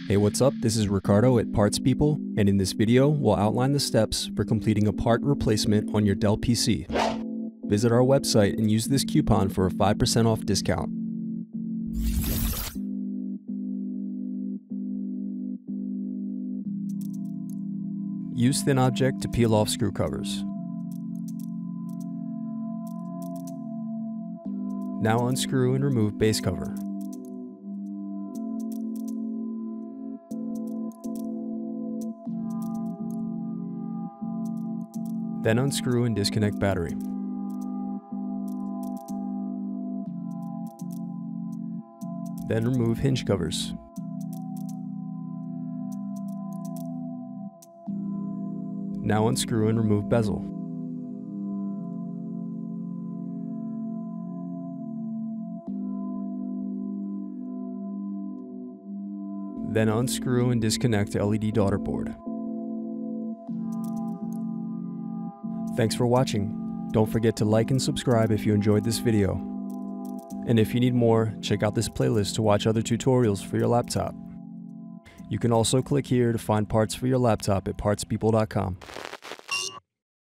Hey, what's up? This is Ricardo at Parts People, and in this video, we'll outline the steps for completing a part replacement on your Dell PC. Visit our website and use this coupon for a 5% off discount. Use thin object to peel off screw covers. Now unscrew and remove base cover. Then unscrew and disconnect battery. Then remove hinge covers. Now unscrew and remove bezel. Then unscrew and disconnect LED daughter board. Thanks for watching. Don't forget to like and subscribe if you enjoyed this video. And if you need more, check out this playlist to watch other tutorials for your laptop. You can also click here to find parts for your laptop at partspeople.com.